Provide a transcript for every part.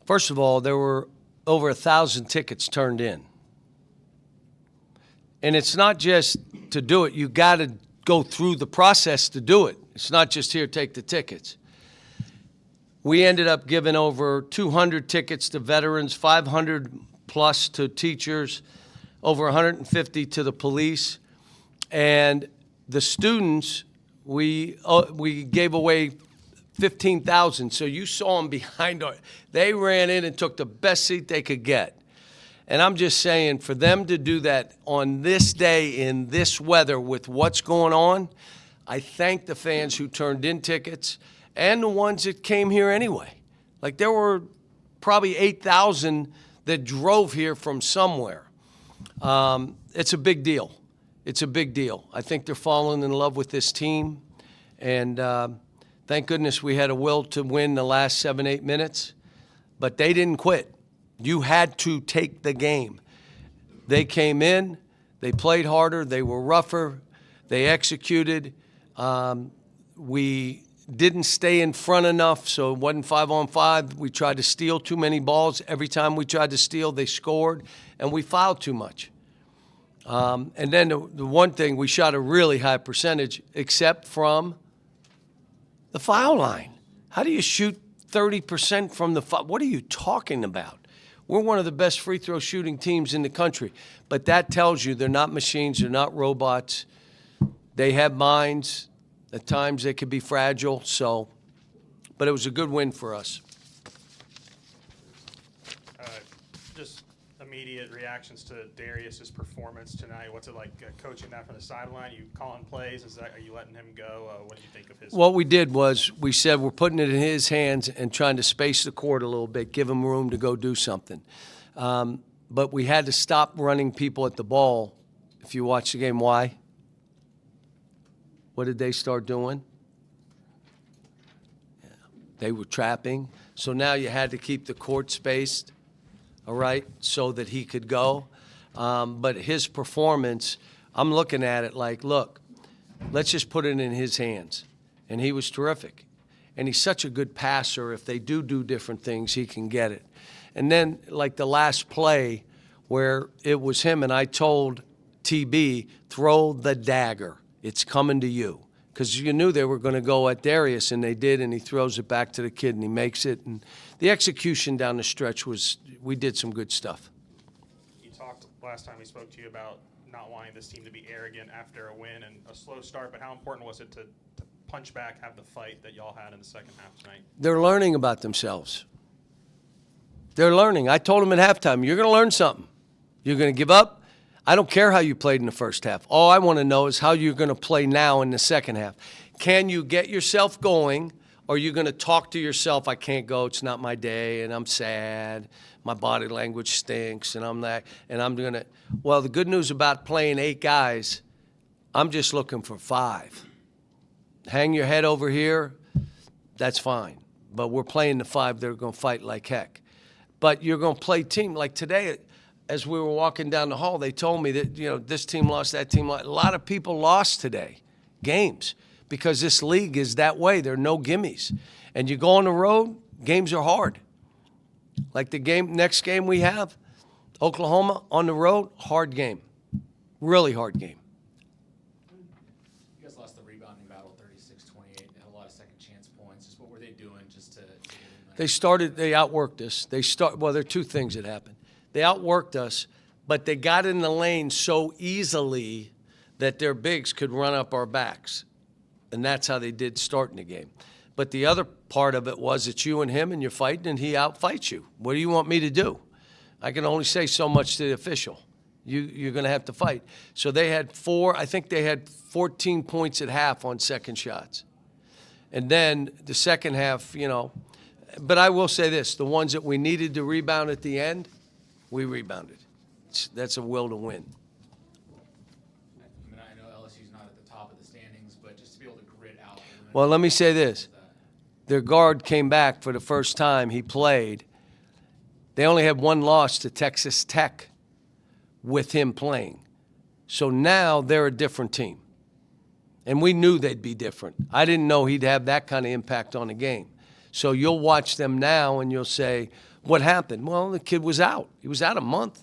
First of all, there were over 1,000 tickets turned in. And it's not just to do it. You got to go through the process to do it. It's not just here, take the tickets. We ended up giving over 200 tickets to veterans, 500 plus to teachers, over 150 to the police. And the students, we gave away 15,000. So you saw them behind our, they ran in and took the best seat they could get. And I'm just saying, for them to do that on this day in this weather with what's going on, I thank the fans who turned in tickets and the ones that came here anyway. Like, there were probably 8,000 that drove here from somewhere. It's a big deal. It's a big deal. I think they're falling in love with this team. And thank goodness we had a will to win the last 7-8 minutes. But they didn't quit. You had to take the game. They came in. They played harder. They were rougher. They executed. We didn't stay in front enough, so it wasn't 5-on-5. We tried to steal too many balls. Every time we tried to steal, they scored, and we fouled too much. And then the one thing, we shot a really high percentage, except from the foul line. How do you shoot 30% from the foul? What are you talking about? We're one of the best free throw shooting teams in the country. But that tells you they're not machines, they're not robots. They have minds. At times they could be fragile. So, but it was a good win for us. Just immediate reactions to Darius's performance tonight. What's it like coaching that from the sideline? You calling plays? Are you letting him go? What do you think of his? What we did was we said we're putting it in his hands and trying to space the court a little bit, give him room to go do something. But we had to stop running people at the ball. If you watch the game, why? What did they start doing? Yeah. They were trapping. So now you had to keep the court spaced, all right, so that he could go. But his performance, I'm looking at it like, look, let's just put it in his hands. And he was terrific. And he's such a good passer. If they do different things, he can get it. And then, like the last play where it was him, and I told TB, throw the dagger. It's coming to you. Because you knew they were going to go at Darius, and they did, and he throws it back to the kid, and he makes it. And the execution down the stretch was, we did some good stuff. You talked last time we spoke to you about not wanting this team to be arrogant after a win and a slow start, but how important was it to punch back, have the fight that y'all had in the second half tonight? They're learning about themselves. They're learning. I told them at halftime, you're going to learn something. You're going to give up. I don't care how you played in the first half. All I want to know is how you're going to play now in the second half. Can you get yourself going, or are you going to talk to yourself, I can't go, it's not my day, and I'm sad, my body language stinks, and I'm that, and I'm going to – well, the good news about playing 8 guys, I'm just looking for 5. Hang your head over here, that's fine. But we're playing the 5 that are going to fight like heck. But you're going to play team. Like today – as we were walking down the hall, they told me that, you know, this team lost, that team lost. A lot of people lost today, games, because this league is that way. There are no gimmies. And you go on the road, games are hard. Like the next game we have, Oklahoma on the road, hard game. Really hard game. You guys lost the rebounding battle 36-28. They had a lot of second chance points. Just what were they doing just to get in? They outworked us. Well, there are 2 things that happened. They outworked us, but they got in the lane so easily that their bigs could run up our backs. And that's how they did starting the game. But the other part of it was it's you and him, and you're fighting, and he outfights you. What do you want me to do? I can only say so much to the official. You're going to have to fight. So they had 14 points at half on second shots. And then the second half, you know. But I will say this, the ones that we needed to rebound at the end, we rebounded. That's a will to win. I mean, I know LSU's not at the top of the standings, but just to be able to grit out. Well, let me say this. Their guard came back for the first time he played. They only had 1 loss to Texas Tech with him playing. So now they're a different team. And we knew they'd be different. I didn't know he'd have that kind of impact on the game. So you'll watch them now and you'll say, what happened? Well, the kid was out. He was out a month.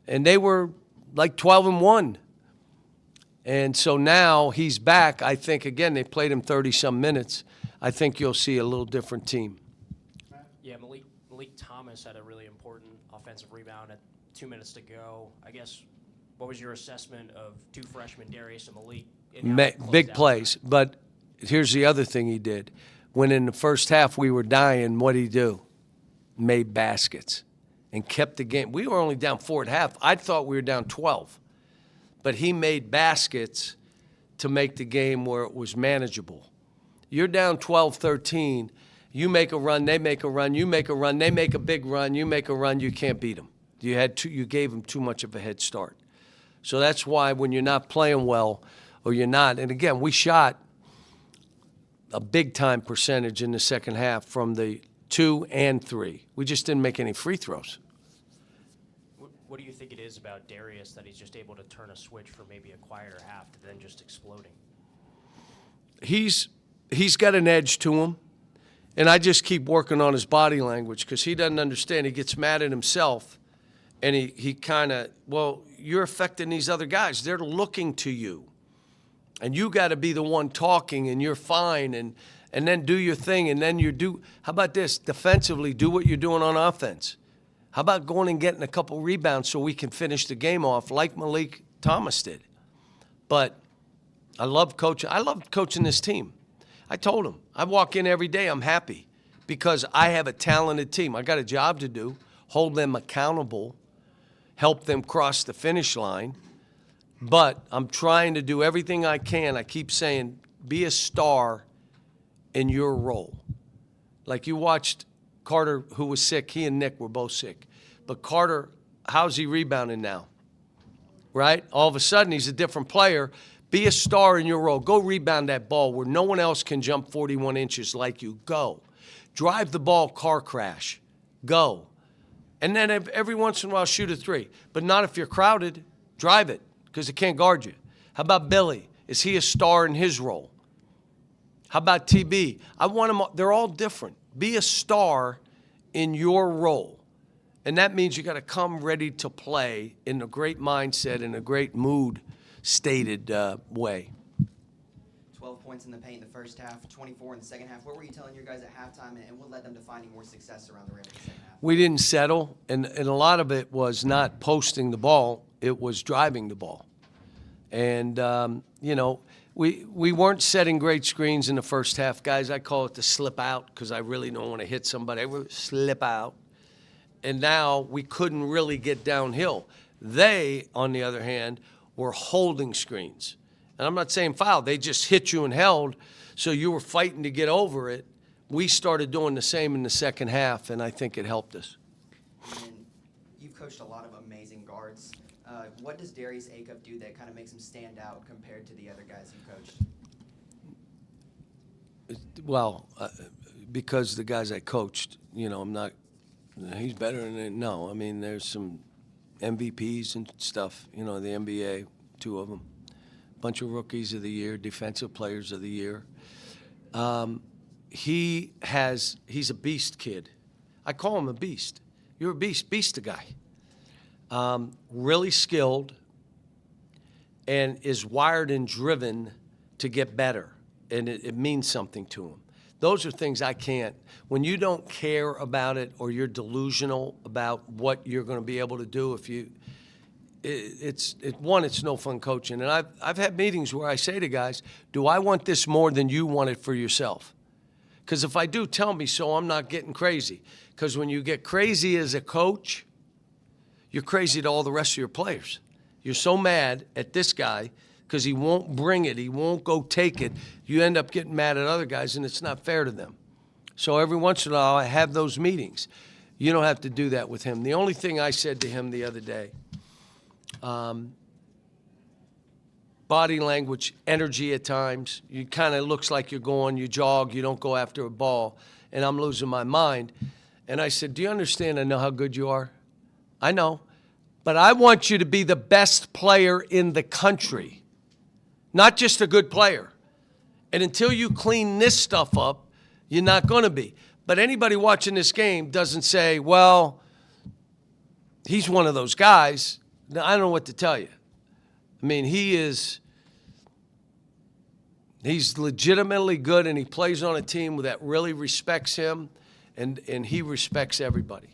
And they were like 12-1. And so now he's back. I think, again, they played him 30-some minutes. I think you'll see a little different team. Yeah, Malik Thomas had a really important offensive rebound at 2 minutes to go. I guess, what was your assessment of two freshmen, Darius and Malik? And how they closed Big out plays. But here's the other thing he did. When in the first half we were dying, what'd he do? Made baskets and kept the game. We were only down 4 at half. I thought we were down 12. But he made baskets to make the game where it was manageable. You're down 12-13. You make a run, they make a run, you make a run, they make a big run, you make a run, you can't beat them. You gave them too much of a head start. So that's why when you're not playing well, or you're not, and again, we shot a big-time percentage in the second half from the 2 and 3. We just didn't make any free throws. What do you think it is about Darius that he's just able to turn a switch for maybe a quieter half to then just exploding? He's got an edge to him, and I just keep working on his body language because he doesn't understand. He gets mad at himself, and he kind of, well, you're affecting these other guys. They're looking to you, and you got to be the one talking, and you're fine, and then do your thing, and then how about this? Defensively, do what you're doing on offense. How about going and getting a couple rebounds so we can finish the game off like Malik Thomas did? But I love coaching. I love coaching this team. I told him, I walk in every day, I'm happy because I have a talented team. I got a job to do, hold them accountable, help them cross the finish line. But I'm trying to do everything I can. I keep saying, be a star in your role. Like you watched Carter, who was sick, he and Nick were both sick. But Carter, how's he rebounding now? Right? All of a sudden, he's a different player. Be a star in your role. Go rebound that ball where no one else can jump 41 inches like you. Go. Drive the ball, car crash. Go. And then every once in a while, shoot a 3. But not if you're crowded. Drive it because it can't guard you. How about Billy? Is he a star in his role? How about TB? I want them. They're all different. Be a star in your role. And that means you got to come ready to play in a great mindset, in a great mood stated way. 12 points in the paint in the first half, 24 in the second half. What were you telling your guys at halftime, and what led them to finding more success around the rim in the second half? We didn't settle, and a lot of it was not posting the ball. It was driving the ball. And, we weren't setting great screens in the first half. Guys, I call it the slip out because I really don't want to hit somebody. I would slip out. And now we couldn't really get downhill. They, on the other hand, were holding screens. And I'm not saying foul. They just hit you and held, so you were fighting to get over it. We started doing the same in the second half, and I think it helped us. And you've coached a lot of amazing guards. What does Darius Acup do that kind of makes him stand out compared to the other guys you've coached? Well, because the guys I coached, I'm not – he's better than – no. I mean, there's some MVPs and stuff, the NBA, 2 of them. Bunch of rookies of the year, defensive players of the year. He's a beast kid. I call him a beast. You're a beast. Beast a guy. Really skilled and is wired and driven to get better, and it means something to him. Those are things I can't. When you don't care about it or you're delusional about what you're going to be able to do, it's no fun coaching. And I've had meetings where I say to guys, do I want this more than you want it for yourself? Because if I do, tell me so I'm not getting crazy. Because when you get crazy as a coach, you're crazy to all the rest of your players. You're so mad at this guy because he won't bring it, he won't go take it. You end up getting mad at other guys, and it's not fair to them. So every once in a while, I have those meetings. You don't have to do that with him. The only thing I said to him the other day, body language, energy at times. You kind of looks like you're going, you jog, you don't go after a ball, and I'm losing my mind. And I said, do you understand I know how good you are? I know. But I want you to be the best player in the country, not just a good player. And until you clean this stuff up, You're not going to be. But anybody watching this game doesn't say, well, he's one of those guys. Now, I don't know what to tell you. I mean, he's legitimately good, and he plays on a team that really respects him, and he respects everybody.